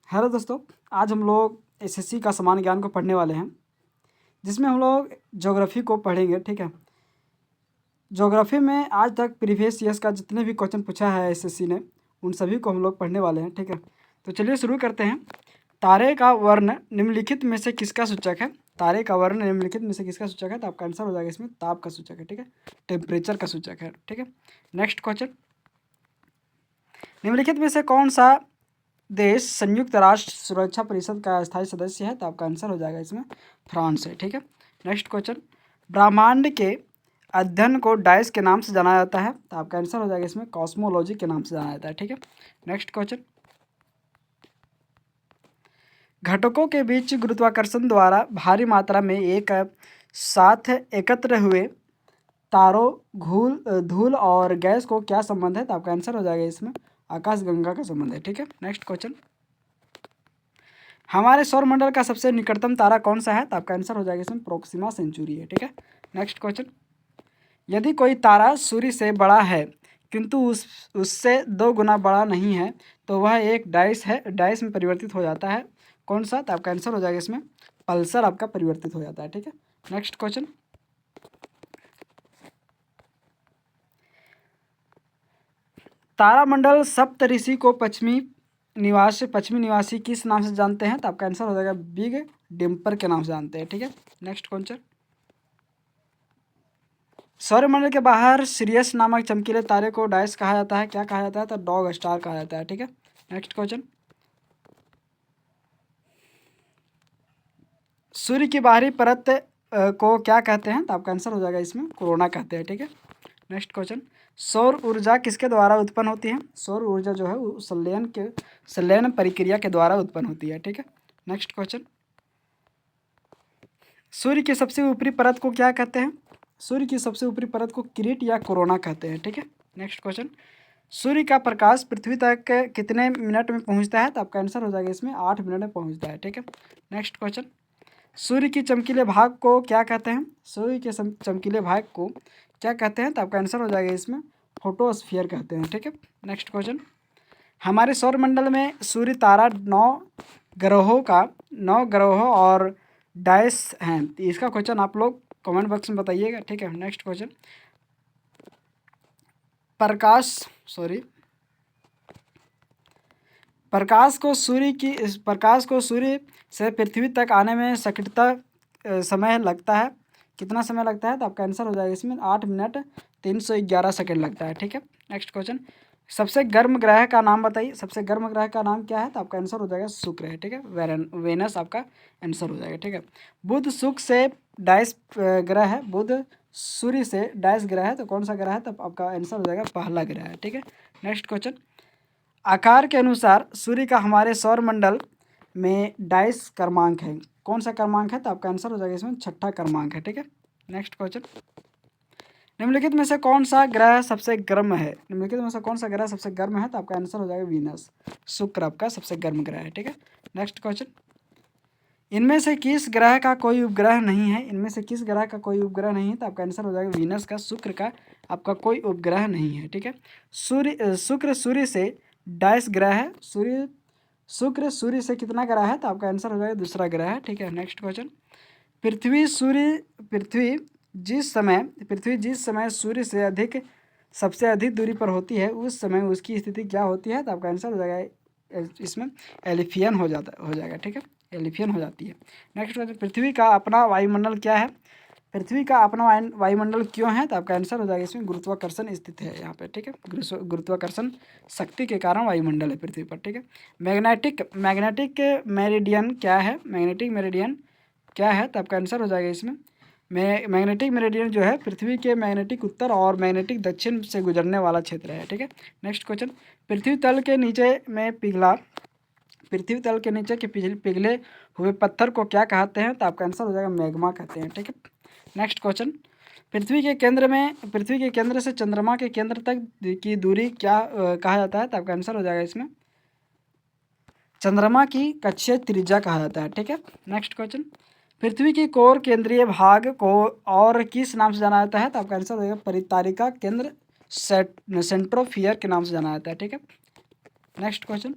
Hello दोस्तों, आज हम लोग एसएससी का सामान्य ज्ञान को पढ़ने वाले हैं, जिसमें हम लोग ज्योग्राफी को पढ़ेंगे। ठीक है। ज्योग्राफी में आज तक प्रीवियस ईयर्स का जितने भी क्वेश्चन पूछा है एसएससी ने, उन सभी को हम लोग पढ़ने वाले हैं। ठीक है, तो चलिए शुरू करते हैं। तारे का वर्ण निम्नलिखित में से किसका सूचक है? तारे का वर्ण निम्नलिखित में से किसका सूचक है? तो आपका आंसर हो जाएगा इसमें ताप का सूचक है। ठीक है, टेम्परेचर का सूचक है। ठीक है, नेक्स्ट क्वेश्चन, निम्नलिखित में से कौन सा देश संयुक्त राष्ट्र सुरक्षा परिषद का स्थायी सदस्य है? तो आपका आंसर हो जाएगा इसमें फ्रांस है। ठीक है, नेक्स्ट क्वेश्चन, ब्रह्मांड के अध्ययन को डाइस के नाम से जाना जाता है? तो आपका आंसर हो जाएगा इसमें कॉस्मोलॉजी के नाम से जाना जाता है। ठीक है, नेक्स्ट क्वेश्चन, घटकों के बीच गुरुत्वाकर्षण द्वारा भारी मात्रा में एक साथ एकत्र हुए तारों, धूल और गैस को क्या संबंध है? तो आपका आंसर हो जाएगा इसमें आकाशगंगा का संबंध है। ठीक है, नेक्स्ट क्वेश्चन, हमारे सौरमंडल का सबसे निकटतम तारा कौन सा है? तो आपका आंसर हो जाएगा इसमें प्रोक्सिमा सेंचुरी है। ठीक है, नेक्स्ट क्वेश्चन, यदि कोई तारा सूर्य से बड़ा है किंतु उससे 2 गुना बड़ा नहीं है तो वह एक डाइस है, डाइस में परिवर्तित हो जाता है। कौन सा? तो आपका आंसर हो जाएगा इसमें पल्सर आपका परिवर्तित हो जाता है। ठीक है, नेक्स्ट क्वेश्चन, तारामंडल सप्तऋषि को पश्चिमी निवासी किस नाम से जानते हैं? तो आपका आंसर हो जाएगा बिग डिम्पर के नाम से जानते हैं। ठीक है, नेक्स्ट क्वेश्चन, सौरमंडल के बाहर सिरियस नामक चमकीले तारे को डाइस कहा जाता है। क्या कहा जाता है? तो डॉग स्टार कहा जाता है। ठीक है, नेक्स्ट क्वेश्चन, सूर्य की बाहरी परत को क्या कहते हैं? तो आपका आंसर हो जाएगा इसमें कोरोना कहते हैं। ठीक है, नेक्स्ट क्वेश्चन, सौर ऊर्जा किसके द्वारा उत्पन्न होती है? सौर ऊर्जा जो है वो संलयन प्रक्रिया के द्वारा उत्पन्न होती है। ठीक है, नेक्स्ट क्वेश्चन, सूर्य की सबसे ऊपरी परत को क्या कहते हैं? सूर्य की सबसे ऊपरी परत को किरीट या कोरोना कहते हैं। ठीक है, नेक्स्ट क्वेश्चन, सूर्य का प्रकाश पृथ्वी तक कितने मिनट में पहुंचता है? तो आपका आंसर हो जाएगा इसमें 8 मिनट में पहुंचता है। ठीक है, नेक्स्ट क्वेश्चन, सूर्य की चमकीले भाग को क्या कहते हैं? सूर्य के चमकीले भाग को क्या कहते हैं? तो आपका आंसर हो जाएगा इसमें फोटोस्फीयर कहते हैं। ठीक है, नेक्स्ट क्वेश्चन, हमारे सौरमंडल में सूर्य तारा 9 ग्रहों और डाइस हैं। तो इसका क्वेश्चन आप लोग कमेंट बॉक्स में बताइएगा। ठीक है, नेक्स्ट क्वेश्चन, प्रकाश को सूर्य से पृथ्वी तक आने में सटीकता समय लगता है, कितना समय लगता है? तो आपका आंसर हो जाएगा इसमें 8 मिनट 311 सेकेंड लगता है। ठीक है, नेक्स्ट क्वेश्चन, सबसे गर्म ग्रह का नाम बताइए। सबसे गर्म ग्रह का नाम क्या है? तो आपका आंसर हो जाएगा शुक्र है। ठीक है, वेनस आपका आंसर हो जाएगा। ठीक है, बुध शुक्र से डाइस ग्रह है, बुध सूर्य से डाइस ग्रह है, तो कौन सा ग्रह है? तो आपका आंसर हो जाएगा पहला ग्रह है। ठीक है, नेक्स्ट क्वेश्चन, आकार के अनुसार सूर्य का हमारे सौरमंडल में डाइस क्रमांक है, कौन सा क्रमांक है? तो आपका आंसर हो जाएगा इसमें 6ठा क्रमांक है। ठीक है, नेक्स्ट क्वेश्चन, निम्नलिखित में से कौन सा ग्रह सबसे गर्म है? निम्नलिखित में से कौन सा ग्रह सबसे गर्म है? तो आपका आंसर हो जाएगा वीनस, शुक्र आपका सबसे गर्म ग्रह है। ठीक है, नेक्स्ट क्वेश्चन, इनमें से किस ग्रह का कोई उपग्रह नहीं है? इनमें से किस ग्रह का कोई उपग्रह नहीं है? तो आपका आंसर हो जाएगा वीनस का, शुक्र का आपका कोई उपग्रह नहीं है। ठीक है, शुक्र सूर्य से डाइस ग्रह है, शुक्र सूर्य से कितना ग्रह है? तो आपका आंसर हो जाएगा दूसरा ग्रह है। ठीक है, नेक्स्ट क्वेश्चन, पृथ्वी जिस समय सूर्य से सबसे अधिक दूरी पर होती है, उस समय उसकी स्थिति क्या होती है? तो आपका आंसर हो जाएगा इसमें एलिफियन हो जाएगा। ठीक है, एलिफियन हो जाती है। नेक्स्ट क्वेश्चन, पृथ्वी का अपना वायुमंडल क्या है? पृथ्वी का अपना वायुमंडल क्यों है? तो आपका आंसर हो जाएगा इसमें गुरुत्वाकर्षण स्थित है यहाँ पे। ठीक है, गुरुत्वाकर्षण शक्ति के कारण वायुमंडल है पृथ्वी पर। ठीक है, मैग्नेटिक मेरिडियन क्या है? मैग्नेटिक मेरिडियन क्या है? तो आपका आंसर हो जाएगा इसमें मैग्नेटिक मेरिडियन जो है पृथ्वी के मैग्नेटिक उत्तर और मैग्नेटिक दक्षिण से गुजरने वाला क्षेत्र है। ठीक है, नेक्स्ट क्वेश्चन, पृथ्वी तल के नीचे के पिघले हुए पत्थर को क्या कहते हैं? तो आपका आंसर हो जाएगा मैग्मा कहते हैं। ठीक है, नेक्स्ट क्वेश्चन, पृथ्वी के केंद्र से चंद्रमा के केंद्र तक की दूरी क्या कहा जाता है? तो आपका आंसर हो जाएगा इसमें चंद्रमा की कक्षीय त्रिज्या कहा जाता है। ठीक है, नेक्स्ट क्वेश्चन, पृथ्वी की कोर केंद्रीय भाग को और किस नाम से जाना जाता है? तो आपका आंसर हो जाएगा परितारिका केंद्र, सेंट्रोफियर के नाम से जाना जाता है। ठीक है, नेक्स्ट क्वेश्चन,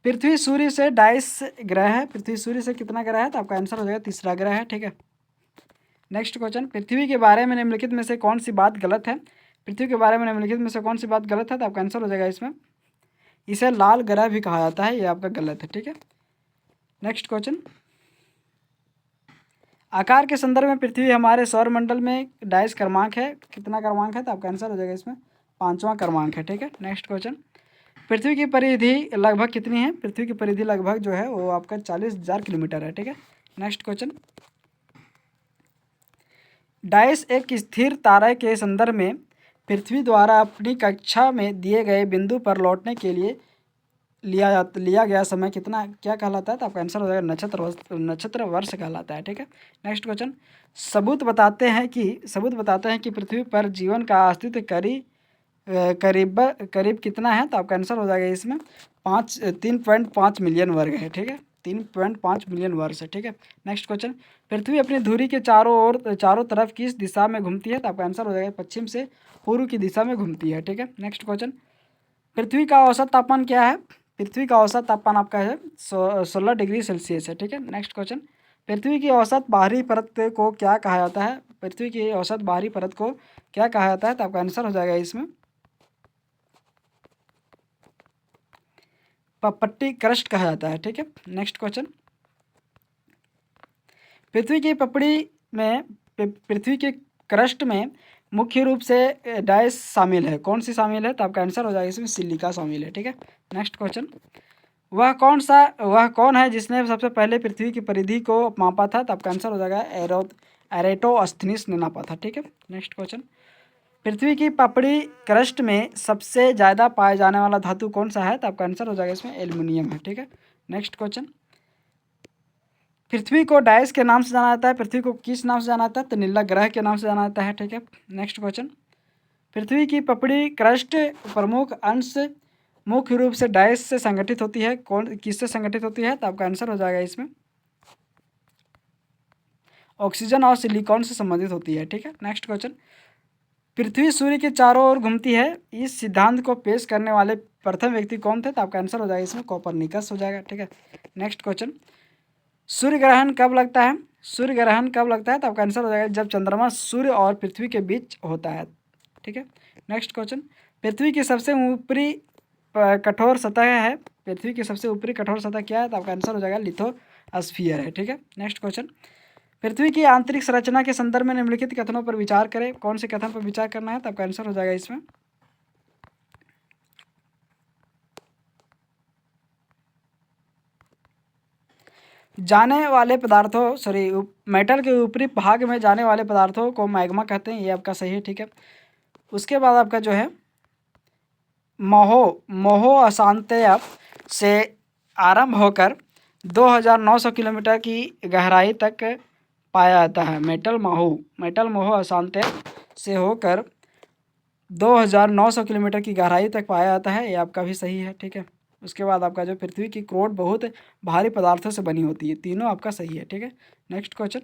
पृथ्वी सूर्य से 22 ग्रह है। पृथ्वी सूर्य से कितना ग्रह है? तो आपका आंसर हो जाएगा तीसरा ग्रह है, ठीक है। नेक्स्ट क्वेश्चन, पृथ्वी के बारे में निम्नलिखित में से कौन सी बात गलत है? पृथ्वी के बारे में निम्नलिखित में से कौन सी बात गलत है? तो आपका आंसर हो जाएगा इसमें, इसे लाल ग्रह भी कहा जाता है, ये आपका गलत है, ठीक है। नेक्स्ट क्वेश्चन, आकार के संदर्भ में पृथ्वी हमारे सौरमंडल में डाइस क्रमांक है, कितना क्रमांक है? तो आपका आंसर हो जाएगा इसमें 5वां क्रमांक है, ठीक है। नेक्स्ट क्वेश्चन, पृथ्वी की परिधि लगभग कितनी है? पृथ्वी की परिधि लगभग जो है वो आपका 40,000 किलोमीटर है, ठीक है। नेक्स्ट क्वेश्चन, डाइस एक स्थिर तारा के संदर्भ में पृथ्वी द्वारा अपनी कक्षा में दिए गए बिंदु पर लौटने के लिए लिया गया समय कितना, क्या कहलाता है? तो आपका आंसर हो जाएगा नक्षत्र वर्ष कहलाता है, ठीक है। नेक्स्ट क्वेश्चन, सबूत बताते हैं कि पृथ्वी पर जीवन का अस्तित्व करीब कितना है? तो आपका आंसर हो जाएगा इसमें 3.5 मिलियन वर्ग है, ठीक है। 3.5 मिलियन वर्ष है, ठीक है। नेक्स्ट क्वेश्चन, पृथ्वी अपनी धुरी के चारों तरफ किस दिशा में घूमती है? तो आपका आंसर हो जाएगा पश्चिम से पूर्व की दिशा में घूमती है, ठीक है। नेक्स्ट क्वेश्चन, पृथ्वी का औसत तापमान क्या है? पृथ्वी का औसत तापमान आपका है 16 डिग्री सेल्सियस है, ठीक है। नेक्स्ट क्वेश्चन, पृथ्वी की औसत बाहरी परत को क्या कहा जाता है? पृथ्वी की औसत बाहरी परत को क्या कहा जाता है? तो आपका आंसर हो जाएगा इसमें पट्टी क्रस्ट कहा जाता है, ठीक है। नेक्स्ट क्वेश्चन, पृथ्वी की पपड़ी में पृथ्वी के क्रस्ट में मुख्य रूप से डाइस शामिल है, कौन सी शामिल है? तो आपका आंसर हो जाएगा इसमें सिलिका शामिल है, ठीक है। नेक्स्ट क्वेश्चन, वह कौन है जिसने सबसे पहले पृथ्वी की परिधि को मापा था? तो आपका आंसर हो जाएगा एरेटोस्थनीस ने नापा था, ठीक है। नेक्स्ट क्वेश्चन, पृथ्वी की पपड़ी क्रस्ट में सबसे ज़्यादा पाया जाने वाला धातु कौन सा है? तो आपका आंसर हो जाएगा इसमें एल्युमिनियम है, ठीक है। नेक्स्ट क्वेश्चन, पृथ्वी को डाइस के नाम से जाना जाता है, पृथ्वी को किस नाम से जाना जाता है? तो नीला ग्रह के नाम से जाना जाता है, ठीक है। नेक्स्ट क्वेश्चन, पृथ्वी की पपड़ी क्रस्ट प्रमुख अंश मुख्य रूप से डाइस से संगठित होती है, कौन किससे संगठित होती है? तो आपका आंसर हो जाएगा इसमें ऑक्सीजन और सिलिकॉन से संबंधित होती है, ठीक है। नेक्स्ट क्वेश्चन, पृथ्वी सूर्य के चारों ओर घूमती है, इस सिद्धांत को पेश करने वाले प्रथम व्यक्ति कौन थे? तो आपका आंसर हो जाएगा इसमें कोपरनिकस हो जाएगा, ठीक है। नेक्स्ट क्वेश्चन, सूर्य ग्रहण कब लगता है? सूर्य ग्रहण कब लगता है? तो आपका आंसर हो जाएगा जब चंद्रमा सूर्य और पृथ्वी के बीच होता है, ठीक है। नेक्स्ट क्वेश्चन, पृथ्वी की सबसे ऊपरी कठोर सतह है, पृथ्वी की सबसे ऊपरी कठोर सतह क्या है? तो आपका आंसर हो जाएगा लिथोस्फीयर है, ठीक है। नेक्स्ट क्वेश्चन, पृथ्वी की आंतरिक संरचना के संदर्भ में निम्नलिखित कथनों पर विचार करें, कौन से कथन पर विचार करना है? तो आपका आंसर हो जाएगा इसमें जाने वाले पदार्थों मेटल के ऊपरी भाग में जाने वाले पदार्थों को मैग्मा कहते हैं, ये आपका सही है, ठीक है। उसके बाद आपका जो है मोहो अशांतय से आरंभ होकर 2,900 किलोमीटर की गहराई तक पाया जाता है। मेटल मोहो अशांतय से होकर 2,900 किलोमीटर की गहराई तक पाया जाता है, ये आपका भी सही है, ठीक है। उसके बाद आपका जो पृथ्वी की क्रोट बहुत भारी पदार्थों से बनी होती है, तीनों आपका सही है, ठीक है। नेक्स्ट क्वेश्चन,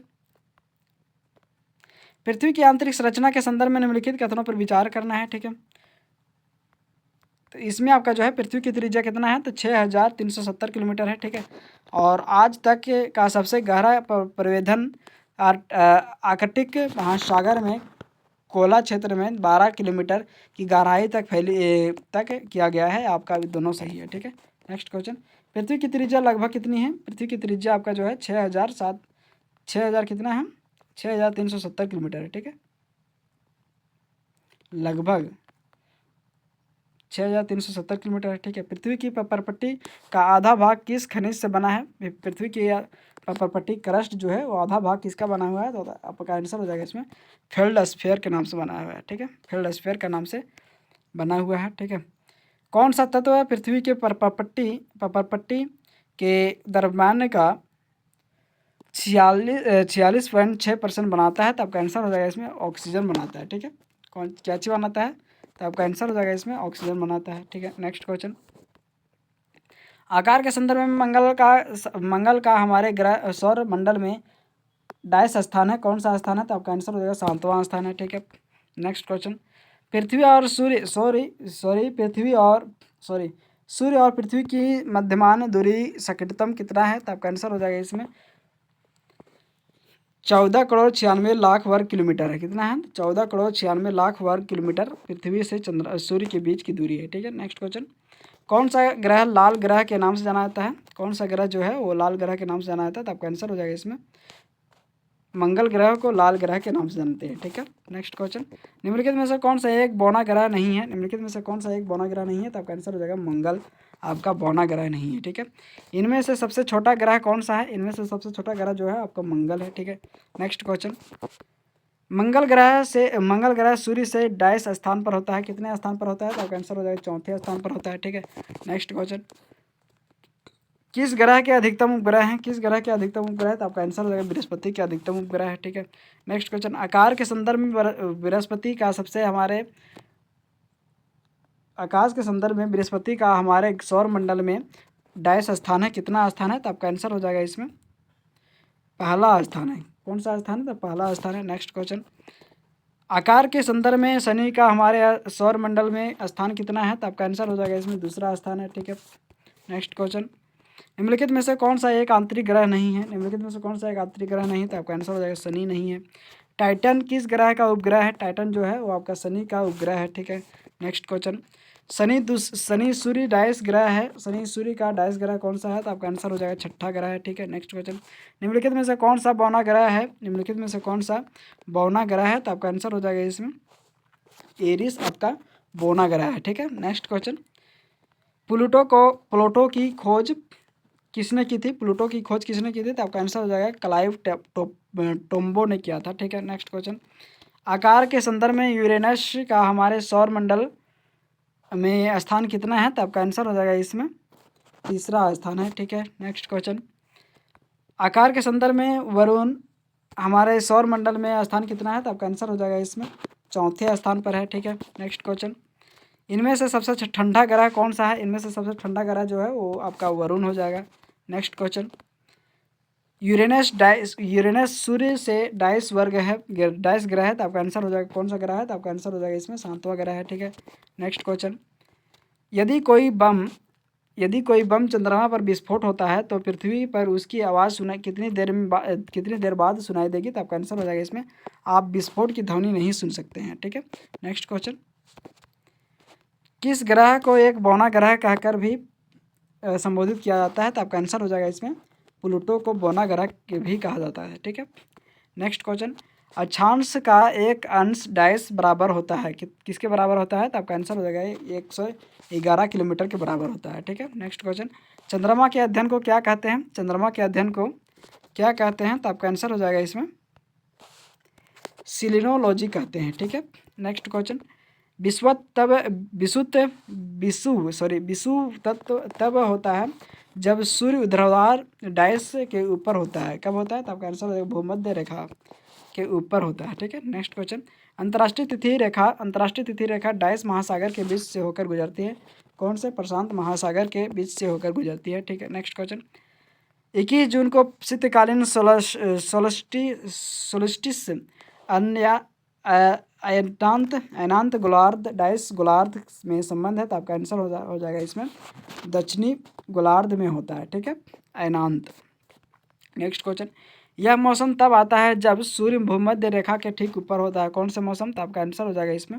पृथ्वी की आंतरिक संरचना के संदर्भ में निम्नलिखित कथनों पर विचार करना है, ठीक है। तो इसमें आपका जो है पृथ्वी की त्रिज्या कितना है? तो 6,370 किलोमीटर है, ठीक है। और आज तक का सबसे गहरा प्रवेधन आर्कटिक महासागर में कोला क्षेत्र में 12 किलोमीटर की गहराई तक किया गया है, आपका भी दोनों सही है, ठीक है। नेक्स्ट क्वेश्चन, पृथ्वी की त्रिज्या लगभग कितनी है? पृथ्वी की त्रिज्या आपका जो है 6,000 कितना है? 6,370 किलोमीटर है, ठीक है। लगभग 6,370 किलोमीटर है, ठीक है। पृथ्वी की परपट्टी का आधा भाग किस खनिज से बना है? पृथ्वी की परपट्टी क्रस्ट जो है वो आधा भाग किसका बना हुआ है? तो आपका आंसर हो जाएगा इसमें फेल्डस्फीयर के नाम से बना हुआ है, ठीक है। फेल्डस्फीयर का नाम से बना हुआ है, ठीक है। कौन सा तत्व है पृथ्वी के परपट्टी के दरम्यान का 46.6% बनाता है? तो आपका आंसर हो जाएगा इसमें ऑक्सीजन बनाता है, ठीक है। कौन क्या चीज़ बनाता है? तो आपका आंसर हो जाएगा इसमें ऑक्सीजन बनाता है, ठीक है। नेक्स्ट क्वेश्चन, आकार के संदर्भ में मंगल का हमारे ग्रह सौर मंडल में डाइस स्थान है, कौन सा स्थान है? तो आपका आंसर हो जाएगा 7वां स्थान है, ठीक है। नेक्स्ट क्वेश्चन, पृथ्वी और सूर्य और पृथ्वी की मध्यमान दूरी सकिटतम कितना है? तो आपका आंसर हो जाएगा इसमें 14 करोड़ 96 लाख वर्ग किलोमीटर है। कितना है? 14 करोड़ 96 लाख वर्ग किलोमीटर पृथ्वी से चंद्र सूर्य के बीच की दूरी है। ठीक है, नेक्स्ट क्वेश्चन। कौन सा ग्रह लाल ग्रह के नाम से जाना जाता है? कौन सा ग्रह जो है वो लाल ग्रह के नाम से जाना जाता है? तो आपका आंसर हो जाएगा इसमें मंगल ग्रह को लाल ग्रह के नाम से जानते हैं। ठीक है, नेक्स्ट क्वेश्चन। निम्नलिखित में से कौन सा एक बौना ग्रह नहीं है? निम्नलिखित में से कौन सा एक बौना ग्रह नहीं है? तो आपका आंसर हो जाएगा मंगल आपका बौना ग्रह नहीं है। ठीक है, इनमें से सबसे छोटा ग्रह कौन सा है? इनमें से सबसे छोटा ग्रह जो है आपका मंगल है। ठीक है, नेक्स्ट क्वेश्चन। मंगल ग्रह सूर्य से डाइस स्थान पर होता है। कितने स्थान पर होता है? तो आपका आंसर हो जाएगा चौथे स्थान पर होता है। ठीक है, नेक्स्ट क्वेश्चन। किस ग्रह के अधिकतम उपग्रह हैं? किस ग्रह के अधिकतम उपग्रह है? तो आपका आंसर हो जाएगा बृहस्पति के अधिकतम उपग्रह है। ठीक है, नेक्स्ट क्वेश्चन। आकार के संदर्भ में बृहस्पति का सबसे हमारे आकाश के संदर्भ में बृहस्पति का हमारे सौर मंडल में डाइस स्थान है। कितना स्थान है? तो आपका आंसर हो जाएगा इसमें पहला स्थान है। कौन सा स्थान है? तो पहला स्थान है। Next question. आकार के संदर्भ में शनि का हमारे सौर मंडल में स्थान कितना है? तो आपका आंसर हो जाएगा इसमें दूसरा स्थान है। ठीक है, नेक्स्ट क्वेश्चन। निम्नलिखित में से कौन सा एक आंतरिक ग्रह नहीं है? निम्नलिखित में से कौन सा एक आंतरिक ग्रह नहीं? तो आपका आंसर हो जाएगा शनि नहीं है। टाइटन किस ग्रह का उपग्रह है? टाइटन जो है वो आपका शनि का उपग्रह है। ठीक है, नेक्स्ट क्वेश्चन। शनि सूर्य डाइस ग्रह है। शनि सूर्य का डाइस ग्रह कौन सा है? तो आपका आंसर हो जाएगा छठा ग्रह है। ठीक है, नेक्स्ट क्वेश्चन। निम्नलिखित में से कौन सा बौना ग्रह है? निम्नलिखित में से कौन सा बौना ग्रह है? तो आपका आंसर हो जाएगा इसमें एरिस आपका बौना ग्रह है। ठीक है, नेक्स्ट क्वेश्चन। प्लूटो की खोज किसने की थी? प्लूटो की खोज किसने की थी? तो आपका आंसर हो जाएगा क्लाइव टोम्बो ने किया था। ठीक है, नेक्स्ट क्वेश्चन। आकार के संदर्भ में यूरेनस का हमारे सौर मंडल में स्थान कितना है? तो आपका आंसर हो जाएगा इसमें तीसरा स्थान है। ठीक है, नेक्स्ट क्वेश्चन। आकार के संदर्भ में वरुण हमारे सौर मंडल में स्थान कितना है? तो आपका आंसर हो जाएगा इसमें चौथे स्थान पर है। ठीक है, नेक्स्ट क्वेश्चन। इनमें से सबसे ठंडा ग्रह कौन सा है? इनमें से सबसे ठंडा ग्रह जो है वो आपका वरुण हो जाएगा। Next question. यूरेनस सूर्य से डाइस वर्ग है, डाइस ग्रह है। तो आपका आंसर हो जाएगा कौन सा ग्रह है? तो आपका आंसर हो जाएगा इसमें सातवां ग्रह है। ठीक है, नेक्स्ट क्वेश्चन। यदि कोई बम चंद्रमा पर विस्फोट होता है तो पृथ्वी पर उसकी आवाज़ सुनाई कितनी देर बाद सुनाई देगी? तो आपका आंसर हो जाएगा इसमें आप विस्फोट की ध्वनि नहीं सुन सकते हैं। ठीक है, नेक्स्ट क्वेश्चन। किस ग्रह को एक बौना ग्रह कहकर भी संबोधित किया जाता है? तो आपका आंसर हो जाएगा इसमें प्लूटो को बौना ग्रह के भी कहा जाता है। ठीक है, नेक्स्ट क्वेश्चन। अक्षांश का एक अंश डाइस बराबर होता है किसके बराबर होता है? तो आपका आंसर हो जाएगा 111 किलोमीटर के बराबर होता है। ठीक है, नेक्स्ट क्वेश्चन। चंद्रमा के अध्ययन को क्या कहते हैं? चंद्रमा के अध्ययन को क्या कहते हैं? तो आपका आंसर हो जाएगा इसमें सिलिनोलॉजी कहते हैं। ठीक है, नेक्स्ट क्वेश्चन। विश्व तत्व तब होता है जब सूर्य ऊर्ध्वाधर डाइस के ऊपर होता है। कब होता है? तो आपका आंसर हो जाएगा भूमध्य रेखा के ऊपर होता है। ठीक है, नेक्स्ट क्वेश्चन। अंतर्राष्ट्रीय तिथि रेखा डाइस महासागर के बीच से होकर गुजरती है। कौन से? प्रशांत महासागर के बीच से होकर गुजरती है। ठीक है, नेक्स्ट क्वेश्चन। 21 जून को शीतकालीन सोल्स्टिस अन्य अयनांत गोलार्ध डाइस गोलार्ध में संबंध है। तो आपका आंसर हो जाएगा इसमें दक्षिणी गोलार्ध में होता है। ठीक है, अयनांत। Next question. यह मौसम तब आता है जब सूर्य भूमध्य रेखा के ठीक ऊपर होता है। कौन सा मौसम? तो आपका आंसर हो जाएगा इसमें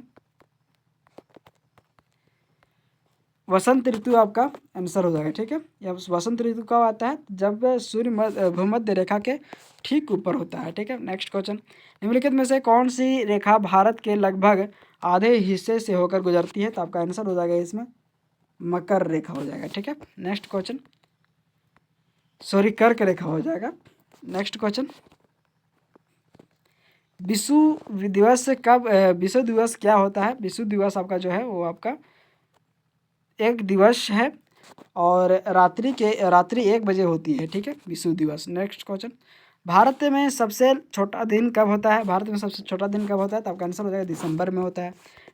वसंत ऋतु आपका आंसर हो जाएगा। ठीक है, यह वसंत ऋतु कब आता है? जब सूर्य भूमध्य रेखा के ठीक ऊपर होता है। ठीक है, नेक्स्ट क्वेश्चन। निम्नलिखित में से कौन सी रेखा भारत के लगभग आधे हिस्से से होकर गुजरती है? तो आपका आंसर हो जाएगा इसमें मकर रेखा हो जाएगा। ठीक है, नेक्स्ट क्वेश्चन। कर्क रेखा हो जाएगा। Next question. विश्व दिवस क्या होता है? विश्व दिवस आपका जो है वो आपका एक दिवस है और रात्रि 1 बजे होती है। ठीक है, विश्व दिवस। Next question. भारत में सबसे छोटा दिन कब होता है? भारत में सबसे छोटा दिन कब होता है? तो आपका आंसर हो जाएगा दिसंबर में होता है।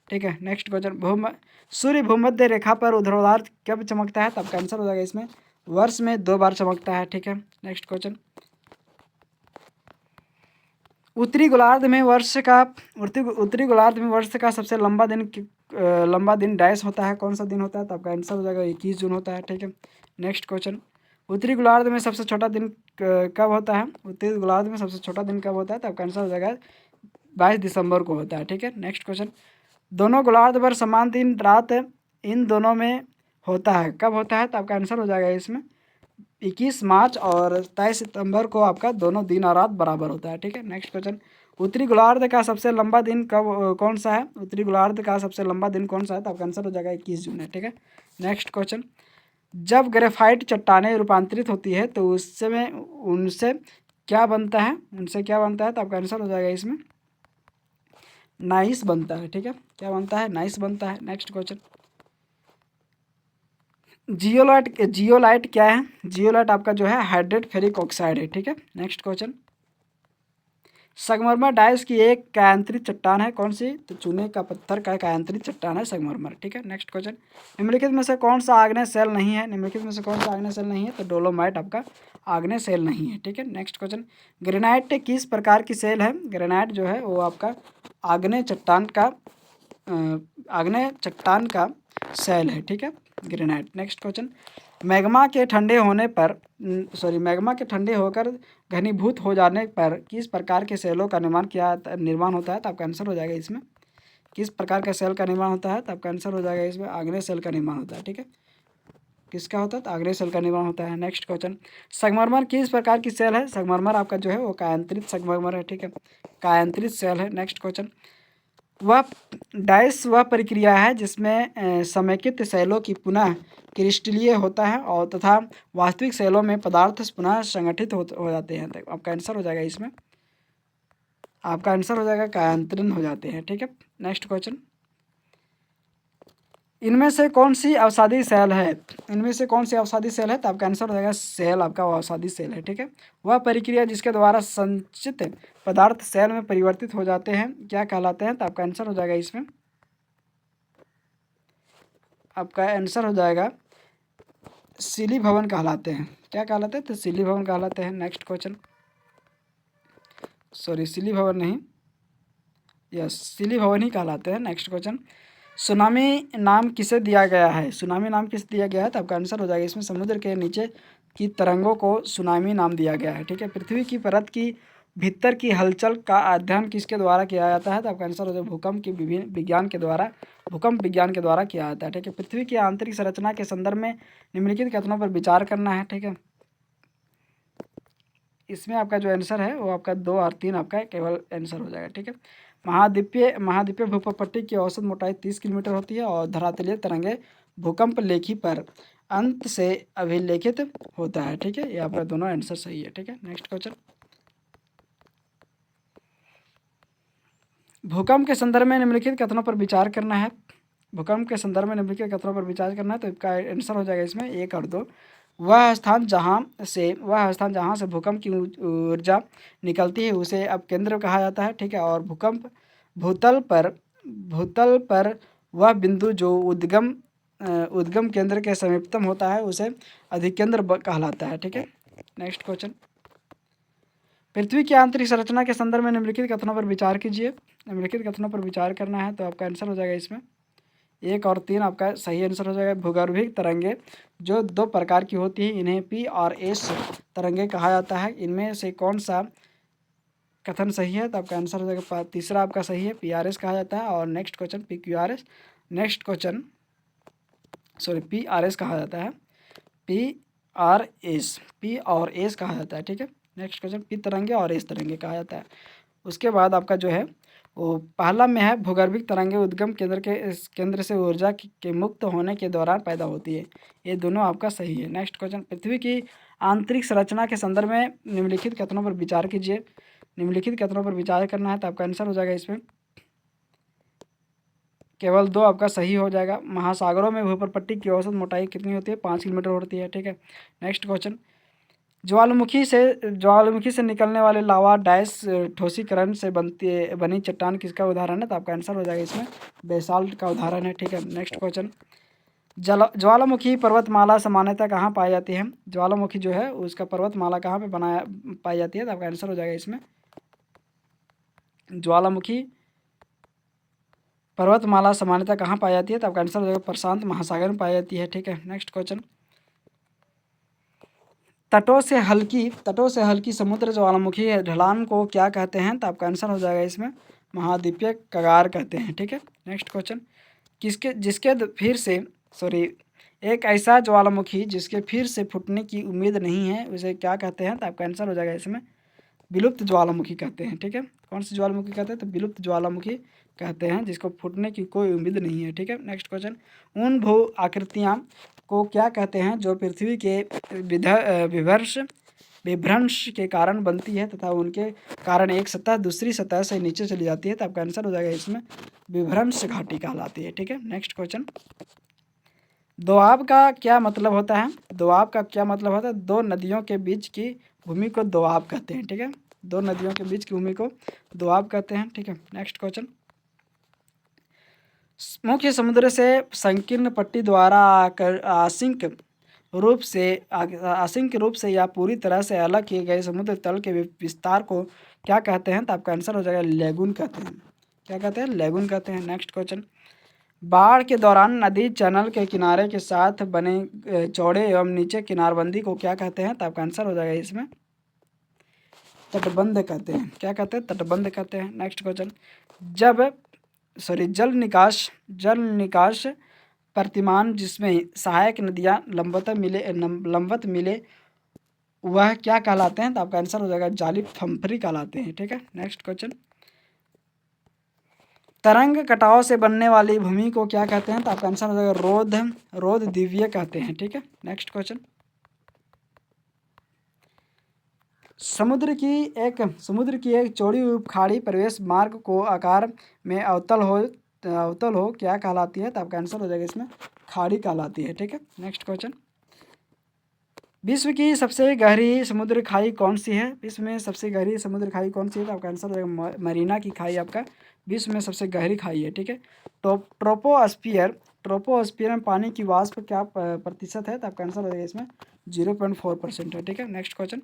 ठीक है, नेक्स्ट क्वेश्चन। सूर्य भूमध्य रेखा पर ऊर्ध्वाधर कब चमकता है? तो आपका आंसर हो जाएगा इसमें वर्ष में 2 बार चमकता है। ठीक है, नेक्स्ट क्वेश्चन। उत्तरी गोलार्ध में वर्ष का सबसे लंबा दिन लंबा दिन डैश होता है, कौन सा दिन होता है? तो आपका आंसर हो जाएगा 21 जून होता है, ठीक है। नेक्स्ट क्वेश्चन, उत्तरी गोलार्ध में सबसे छोटा दिन कब होता है? उत्तरी गोलार्ध में सबसे छोटा दिन कब होता है? तो आपका आंसर हो जाएगा 22 दिसंबर को होता है, ठीक है। नेक्स्ट क्वेश्चन, दोनों गोलार्ध पर समान दिन रात इन दोनों में होता है, कब होता है? तो आपका आंसर हो जाएगा इसमें 21 मार्च और 23 सितंबर को आपका दोनों दिन और रात बराबर होता है, ठीक है। नेक्स्ट क्वेश्चन, उत्तरी गोलार्ध का सबसे लंबा दिन कब कौन सा है? उत्तरी गोलार्ध का सबसे लंबा दिन कौन सा है? तो आपका आंसर हो जाएगा 21 जून है, ठीक है। नेक्स्ट क्वेश्चन, जब ग्रेफाइट चट्टानें रूपांतरित होती है तो उससे उनसे क्या बनता है? उनसे क्या बनता है? तो आपका आंसर हो जाएगा इसमें नाइस बनता है, ठीक है। क्या बनता है? नाइस बनता है। नेक्स्ट क्वेश्चन, जियोलाइट क्या है? जियोलाइट आपका जो है हाइड्रेट फेरिक ऑक्साइड है, ठीक है। नेक्स्ट क्वेश्चन, संगमरमर डाइस की एक कायांतरित चट्टान है, कौन सी? तो चूने का पत्थर का कायांतरित चट्टान है संगमरमर, ठीक है। नेक्स्ट क्वेश्चन, निम्नलिखित में से कौन सा आग्नेय सेल नहीं है? निम्नलिखित में से कौन सा आग्नेय सेल नहीं है? तो डोलोमाइट आपका आग्नेय सेल नहीं है, ठीक है। नेक्स्ट क्वेश्चन, ग्रेनाइट किस प्रकार की सेल है? ग्रेनाइट जो है वो आपका आग्नेय चट्टान का सेल है, ठीक है, ग्रेनाइट। नेक्स्ट क्वेश्चन, मैग्मा के ठंडे होकर घनीभूत हो जाने पर किस प्रकार के सेलों का निर्माण होता है? तो आपका आंसर हो जाएगा इसमें किस प्रकार का सेल का निर्माण होता है? तो आपका आंसर हो जाएगा इसमें आग्नेय सेल का निर्माण होता है, ठीक है। किसका होता है? तो आग्नेय सेल का निर्माण होता है। नेक्स्ट क्वेश्चन, संगमरमर किस प्रकार की सेल है? संगमरमर आपका जो है वो कायांतरित संगमरमर है, ठीक है, कायांतरित सेल है। नेक्स्ट क्वेश्चन, वह प्रक्रिया है जिसमें समेकित सेलों की पुनः क्रिस्टलीय होता है और तथा वास्तविक सेलों में पदार्थ पुनः संगठित हो जाते हैं। तो आपका आंसर हो जाएगा इसमें आपका आंसर हो जाएगा कायांतरण हो जाते हैं, ठीक है। नेक्स्ट क्वेश्चन, इनमें से कौन सी अवसादी सेल है? इनमें से कौन सी अवसादी सेल है? तो आपका आंसर हो जाएगा सेल आपका अवसादी सेल है, ठीक है। वह प्रक्रिया जिसके द्वारा संचित पदार्थ सेल में परिवर्तित हो जाते हैं क्या कहलाते हैं? तो आपका आंसर हो जाएगा इसमें आपका आंसर हो जाएगा सीली भवन कहलाते हैं। क्या कहलाते हैं? तो सीली भवन कहलाते हैं। नेक्स्ट क्वेश्चन, सॉरी सीली भवन नहीं, यस सीली भवन ही कहलाते हैं। नेक्स्ट क्वेश्चन, सुनामी नाम किसे दिया गया है? सुनामी नाम किसे दिया गया है? तो आपका आंसर हो जाएगा इसमें समुद्र के नीचे की तरंगों को सुनामी नाम दिया गया है, ठीक है। पृथ्वी की परत की भीतर की हलचल का अध्ययन किसके द्वारा किया जाता है? तो आपका आंसर हो जाएगा भूकंप विज्ञान के द्वारा किया जाता है, ठीक है। पृथ्वी की आंतरिक संरचना के संदर्भ में निम्नलिखित कथनों पर विचार करना है, ठीक है। इसमें आपका जो आंसर है वो आपका 2 और 3 आपका केवल आंसर हो जाएगा, ठीक है। महाद्वीपीय भूपट्टी की औसत मोटाई 30 किलोमीटर होती है और धरातलीय तरंगे भूकंप लेखी पर अंत से अभिलेखित होता है, ठीक है। ये आपका दोनों आंसर सही है, ठीक है। नेक्स्ट क्वेश्चन, भूकंप के संदर्भ में निम्नलिखित कथनों पर विचार करना है। भूकंप के संदर्भ में निम्नलिखित कथनों पर विचार करना है, तो इसका आंसर हो जाएगा इसमें 1 और 2। वह स्थान जहाँ से भूकंप की ऊर्जा निकलती है उसे अपकेंद्र कहा जाता है, ठीक है। और भूतल पर वह बिंदु जो उद्गम केंद्र के समीपतम होता है उसे अधिकेंद्र कहलाता है, ठीक है। नेक्स्ट क्वेश्चन, पृथ्वी की आंतरिक संरचना के संदर्भ में निम्नलिखित कथनों पर विचार कीजिए। निम्नलिखित कथनों पर विचार करना है, तो आपका आंसर हो जाएगा इसमें 1 और 3 आपका सही आंसर हो जाएगा। भूगर्भिक तरंगे जो 2 प्रकार की होती हैं इन्हें पी और एस तरंगे कहा जाता है। इनमें से कौन सा कथन सही है? तो आपका आंसर हो जाएगा तीसरा आपका सही है, PRS कहा जाता है। और next question PQRS, next question sorry PRS कहा जाता है, P और S कहा जाता है, ठीक है। नेक्स्ट क्वेश्चन पी तरंगे और एस तरंगे कहा जाता है। उसके बाद आपका जो है वो पहला में है भूगर्भिक तरंगे उद्गम केंद्र से ऊर्जा के मुक्त होने के दौरान पैदा होती है। ये दोनों आपका सही है। नेक्स्ट क्वेश्चन, पृथ्वी की आंतरिक संरचना के संदर्भ में निम्नलिखित कथनों पर विचार कीजिए। निम्नलिखित कथनों पर विचार करना है, तो आपका आंसर हो जाएगा इसमें केवल 2 आपका सही हो जाएगा। महासागरों में भूपट्टी की औसत मोटाई कितनी होती है? 5 किलोमीटर होती है, ठीक है। नेक्स्ट क्वेश्चन, ज्वालामुखी से निकलने वाले लावा डैश ठोसीकरण से बनी चट्टान किसका उदाहरण है? तो आपका आंसर हो जाएगा इसमें बेसाल्ट का उदाहरण है, ठीक है। नेक्स्ट क्वेश्चन, ज्वालामुखी पर्वतमाला सामान्यतः कहाँ पाई जाती है? ज्वालामुखी जो है उसका पर्वतमाला कहाँ पे पाई जाती है? तो आपका आंसर हो जाएगा इसमें ज्वालामुखी पर्वतमाला सामान्यतः कहाँ पाई जाती है? तो आपका आंसर हो जाएगा प्रशांत महासागर में पाई जाती है। ठीक है, नेक्स्ट क्वेश्चन, तटों से हल्की समुद्र ज्वालामुखी ढलान को क्या कहते हैं? तो आपका आंसर हो जाएगा इसमें महाद्वीपीय कगार कहते हैं। ठीक है, नेक्स्ट क्वेश्चन, किसके जिसके फिर से सॉरी एक ऐसा ज्वालामुखी जिसके फिर से फूटने की उम्मीद नहीं है उसे क्या कहते हैं? तो आपका आंसर हो जाएगा इसमें विलुप्त ज्वालामुखी कहते हैं। ठीक है, कौन सी ज्वालामुखी कहते हैं? तो विलुप्त ज्वालामुखी कहते हैं जिसको फूटने की कोई उम्मीद नहीं है। ठीक है, नेक्स्ट क्वेश्चन, उन भू आकृतियाँ को क्या कहते हैं जो पृथ्वी के विभर्ष विभ्रंश के कारण बनती है तथा उनके कारण एक सतह दूसरी सतह से नीचे चली जाती है? तो आपका आंसर हो जाएगा इसमें विभ्रंश घाटी कहलाती है। ठीक है, नेक्स्ट क्वेश्चन, दोआब का क्या मतलब होता है? दोआब का क्या मतलब होता है? दो नदियों के बीच की भूमि को दोआब कहते हैं। ठीक है, दो नदियों के बीच की भूमि को दोआब कहते हैं। ठीक है, नेक्स्ट क्वेश्चन, मुख्य समुद्र से संकीर्ण पट्टी द्वारा आंशिक रूप से या पूरी तरह से अलग किए गए समुद्र तल के विस्तार को क्या कहते हैं? तो आपका आंसर हो जाएगा लेगून कहते हैं। क्या कहते हैं? लेगून कहते हैं। नेक्स्ट क्वेश्चन, बाढ़ के दौरान नदी चैनल के किनारे के साथ बने चौड़े एवं नीचे किनारबंदी को क्या कहते हैं? तो आपका आंसर हो जाएगा इसमें तटबंध कहते हैं। क्या कहते हैं? तटबंध कहते हैं। नेक्स्ट क्वेश्चन, जल निकास प्रतिमान जिसमें सहायक नदियाँ लंबवत मिले वह क्या कहलाते हैं? तो आपका आंसर हो जाएगा जाली फम्फरी कहलाते हैं। ठीक है, नेक्स्ट क्वेश्चन, तरंग कटाव से बनने वाली भूमि को क्या कहते हैं? तो आपका आंसर हो जाएगा रोध दिव्य कहते हैं। ठीक है, नेक्स्ट क्वेश्चन, समुद्र की एक चौड़ी हुई खाड़ी प्रवेश मार्ग को आकार में अवतल हो क्या कहलाती है? तो आपका आंसर हो जाएगा इसमें खाड़ी कहलाती है। ठीक है, नेक्स्ट क्वेश्चन, विश्व की सबसे गहरी समुद्र खाई कौन सी है? विश्व में सबसे गहरी समुद्र खाई कौन सी है? तो आपका आंसर हो जाएगा मरीना की खाई आपका विश्व में सबसे गहरी खाई है। ठीक है, ट्रोपोस्फियर में पानी की वाष्प क्या प्रतिशत है? तो आपका आंसर हो जाएगा इसमें 0.4% है। ठीक है, नेक्स्ट क्वेश्चन,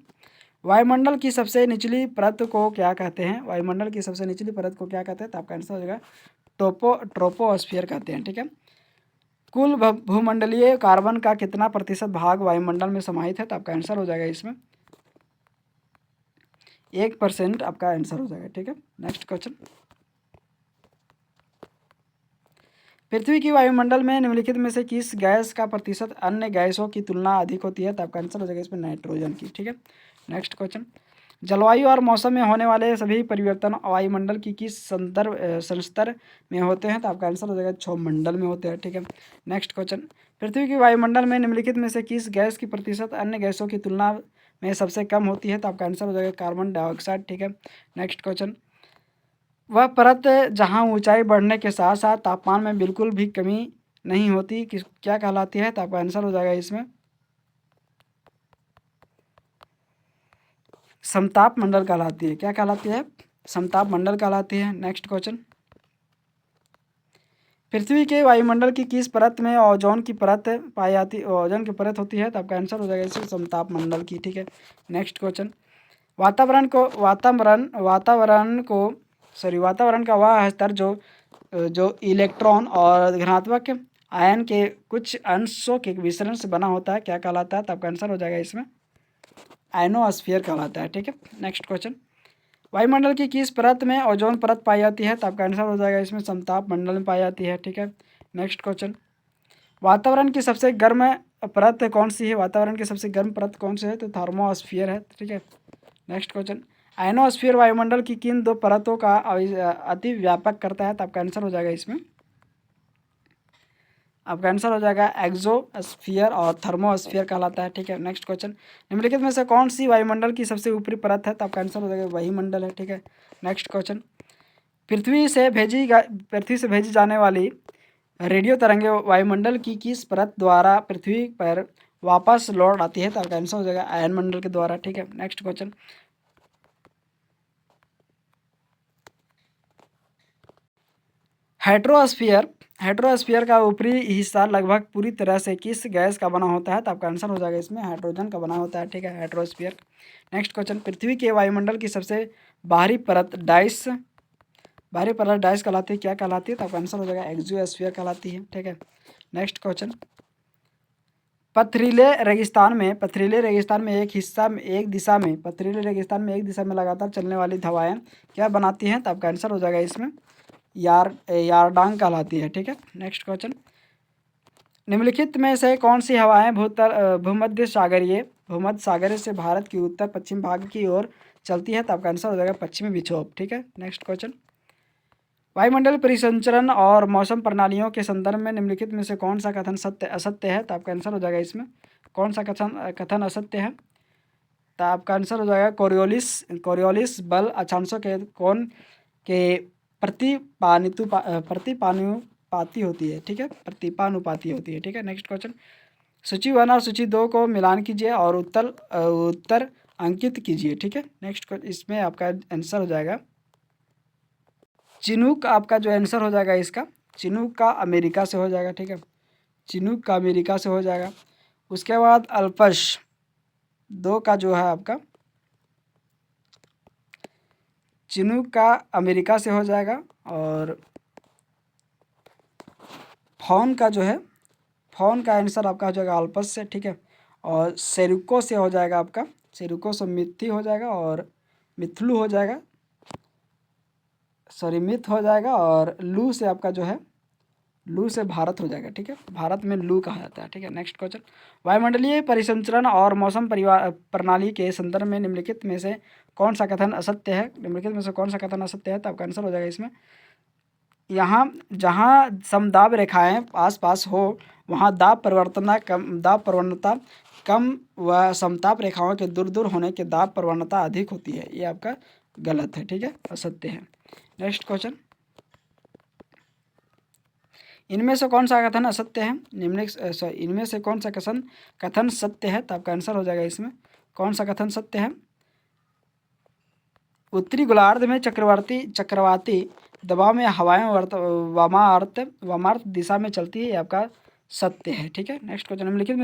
वायुमंडल की सबसे निचली परत को क्या कहते हैं? वायुमंडल की सबसे निचली परत को क्या कहते हैं? तो आपका आंसर हो जाएगा ट्रोपोस्फियर कहते हैं। ठीक है, कुल भूमंडलीय कार्बन का कितना प्रतिशत भाग वायुमंडल में समाहित है? तो आपका आंसर हो जाएगा इसमें 1% आपका आंसर हो जाएगा। ठीक है, नेक्स्ट क्वेश्चन, पृथ्वी की वायुमंडल में निम्नलिखित में से किस गैस का प्रतिशत अन्य गैसों की तुलना अधिक होती है? तो आपका आंसर हो जाएगा इसमें नाइट्रोजन की। ठीक है, नेक्स्ट क्वेश्चन, जलवायु और मौसम में होने वाले सभी परिवर्तन वायुमंडल की किस संस्तर में होते हैं? तो आपका आंसर हो जाएगा क्षोभमंडल में होते हैं। ठीक है, नेक्स्ट क्वेश्चन, पृथ्वी की वायुमंडल में निम्नलिखित में से किस गैस की प्रतिशत अन्य गैसों की तुलना में सबसे कम होती है? तो आपका आंसर हो जाएगा कार्बन डाइऑक्साइड। ठीक है, नेक्स्ट क्वेश्चन, वह परत जहाँ ऊंचाई बढ़ने के साथ साथ तापमान में बिल्कुल भी कमी नहीं होती क्या कहलाती है? तो आपका आंसर हो जाएगा इसमें समताप मंडल कहलाती है। क्या कहलाती है? समताप मंडल कहलाती है। नेक्स्ट क्वेश्चन, पृथ्वी के वायुमंडल की किस परत में ओजोन की परत पाई जाती ओजोन की परत होती है? तो आपका आंसर हो जाएगा इसमें समताप मंडल की। ठीक है, नेक्स्ट क्वेश्चन, वातावरण का वह स्तर जो इलेक्ट्रॉन और धनात्मक आयन के कुछ अंशों के विसरण से बना होता है क्या कहलाता है? तो आपका आंसर हो जाएगा इसमें आयनोस्फीयर कहलाता है। ठीक है, नेक्स्ट क्वेश्चन, वायुमंडल की किस परत में ओजोन परत पाई जाती है? तो आपका आंसर हो जाएगा इसमें समताप मंडल में पाई जाती है। ठीक है, नेक्स्ट क्वेश्चन, वातावरण की सबसे गर्म परत कौन सी है? वातावरण की सबसे गर्म परत कौन सी है? तो थर्मोस्फीयर है। ठीक है, नेक्स्ट क्वेश्चन, आयनोस्फीयर वायुमंडल की किन दो परतों का अति व्यापक करता है? तो आपका आंसर हो जाएगा इसमें आपका आंसर हो जाएगा एक्सोस्फीयर और थर्मोस्फीयर कहलाता है। ठीक है, नेक्स्ट क्वेश्चन, निम्नलिखित में से कौन सी वायुमंडल की सबसे ऊपरी परत है? तो आपका आंसर हो जाएगा वही मंडल है। ठीक है, नेक्स्ट क्वेश्चन, पृथ्वी से भेजी जाने वाली रेडियो तरंगें वायुमंडल की किस परत द्वारा पृथ्वी पर वापस लौट आती है? तो आपका आंसर हो जाएगा आयन मंडल के द्वारा। ठीक है, नेक्स्ट क्वेश्चन, हाइड्रोस्फीयर का ऊपरी हिस्सा लगभग पूरी तरह से किस गैस का बना होता है? तो आपका आंसर हो जाएगा इसमें हाइड्रोजन का बना होता है। ठीक है, हाइड्रोस्फीयर। नेक्स्ट क्वेश्चन, पृथ्वी के वायुमंडल की सबसे बाहरी परत बाहरी परत डाइस कहलाती है, क्या कहलाती है? तो आपका आंसर हो जाएगा एक्सोस्फीयर कहलाती है। ठीक है, नेक्स्ट क्वेश्चन, पथरीले रेगिस्तान में पथरीले रेगिस्तान में एक दिशा में लगातार चलने वाली हवाएं क्या बनाती हैं? तो आपका आंसर हो जाएगा इसमें यारडांग कहलाती है। ठीक है, नेक्स्ट क्वेश्चन, निम्नलिखित में से कौन सी हवाएं भूमध्य सागरीय से भारत की उत्तर पश्चिम भाग की ओर चलती है? तो आपका आंसर हो जाएगा पश्चिमी विक्षोभ। ठीक है, नेक्स्ट क्वेश्चन, वायुमंडल परिसंचरण और मौसम प्रणालियों के संदर्भ में निम्नलिखित में से कौन सा कथन सत्य असत्य है? तो आपका आंसर हो जाएगा इसमें कौन सा कथन असत्य है? तो आपका आंसर हो जाएगा कोरियोलिस बल अक्षांशों के कोण के प्रतिपानुपाती होती है। ठीक है, प्रतिपानुपाती होती है। ठीक है, नेक्स्ट क्वेश्चन, सूची 1 और सूची 2 को मिलान कीजिए और उत्तर अंकित कीजिए। ठीक है, नेक्स्ट इसमें आपका आंसर हो जाएगा चिनूक। आपका जो आंसर हो जाएगा इसका चिनूक का अमेरिका से हो जाएगा। ठीक है, चिनूक का अमेरिका से हो जाएगा। उसके बाद अल्पस 2 का जो है आपका चिनूक का अमेरिका से हो जाएगा। और फॉन का जो है फॉन का आंसर आपका हो जाएगा अल्पस से। ठीक है, और सेरुको से हो जाएगा आपका सेरुको से मिथी हो जाएगा और मिथलू हो जाएगा, सॉरी मिथ हो जाएगा। और लू से आपका जो है लू से भारत हो जाएगा। ठीक है, भारत में लू कहा जाता है। ठीक है, नेक्स्ट क्वेश्चन, वायुमंडलीय परिसंचरण और मौसम प्रणाली के संदर्भ में निम्नलिखित में से कौन सा कथन असत्य है? निम्नलिखित में से कौन सा कथन असत्य है? तो आपका आंसर हो जाएगा इसमें यहाँ जहाँ समदाब रेखाएं आसपास हो वहाँ दाब प्रवणता कम व समताप रेखाओं के दूर दूर होने के दाब प्रवणता अधिक होती है। ये आपका गलत है। ठीक है, असत्य है। नेक्स्ट क्वेश्चन, इनमें से कौन सा कथन असत्य है? इनमें से कौन सा कथन सत्य है? तो आपका आंसर हो जाएगा इसमें कौन सा कथन सत्य है? उत्तरी गोलार्ध में चक्रवाती दबाव में हवाएं वामार्त दिशा में चलती है। ये आपका सत्य है। ठीक है, नेक्स्ट क्वेश्चन, निम्नलिखित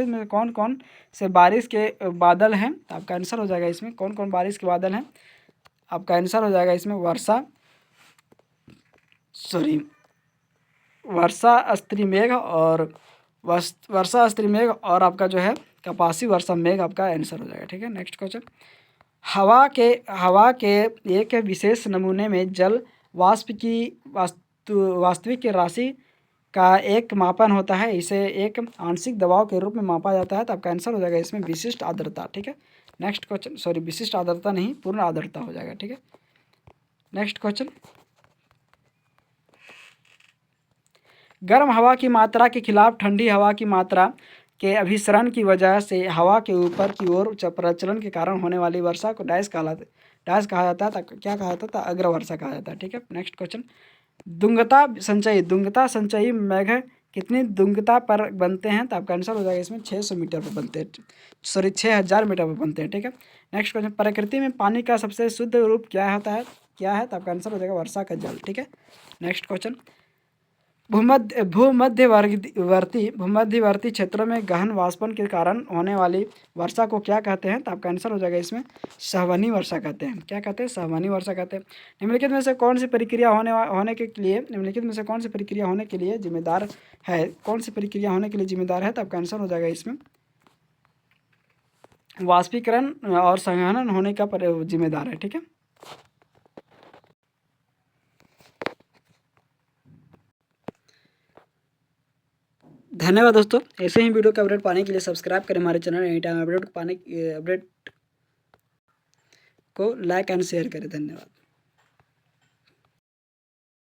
में कौन कौन से बारिश के बादल हैं? तो आपका आंसर हो जाएगा इसमें कौन कौन बारिश के बादल हैं? आपका आंसर हो जाएगा इसमें वर्षा स्त्री मेघ और आपका जो है कपासी वर्षा मेघ आपका आंसर हो जाएगा। ठीक है, नेक्स्ट क्वेश्चन, हवा के एक विशेष नमूने में जल वाष्प की वास्तविक राशि का एक मापन होता है, इसे एक आंशिक दबाव के रूप में मापा जाता है। तो आपका आंसर हो जाएगा इसमें विशिष्ट आर्द्रता। ठीक है, नेक्स्ट क्वेश्चन, सॉरी विशिष्ट आर्द्रता नहीं, पूर्ण आर्द्रता हो जाएगा। ठीक है, नेक्स्ट क्वेश्चन, गर्म हवा की मात्रा के खिलाफ ठंडी हवा की मात्रा के अभिसरण की वजह से हवा के ऊपर की ओर प्रचलन के कारण होने वाली वर्षा को डैश कहा जाता है। क्या कहा जाता है? अग्रवर्षा कहा जाता है। ठीक है, नेक्स्ट क्वेश्चन, दुंगता संचयी मेघ कितनी दुंगता पर बनते हैं? तो आपका आंसर हो जाएगा इसमें 600 मीटर पर बनते हैं, सॉरी 6000 मीटर पर बनते हैं। ठीक है, नेक्स्ट क्वेश्चन, प्रकृति में पानी का सबसे शुद्ध रूप क्या है? तो आपका आंसर हो जाएगा वर्षा का जल। ठीक है, नेक्स्ट क्वेश्चन, भूमध्यवर्ती क्षेत्रों में गहन वाष्पन के कारण होने वाली वर्षा को क्या कहते हैं? तो आपका आंसर हो जाएगा इसमें सहवनी वर्षा कहते हैं। क्या कहते हैं? सहवनी वर्षा कहते हैं। निम्नलिखित में से कौन सी प्रक्रिया होने के लिए जिम्मेदार है? तो आपका आंसर हो जाएगा इसमें वाष्पीकरण और संघनन होने का जिम्मेदार है। ठीक है, धन्यवाद दोस्तों। ऐसे ही वीडियो का अपडेट पाने के लिए सब्सक्राइब करें हमारे चैनल एनी टाइम अपडेट को लाइक एंड शेयर करें। धन्यवाद।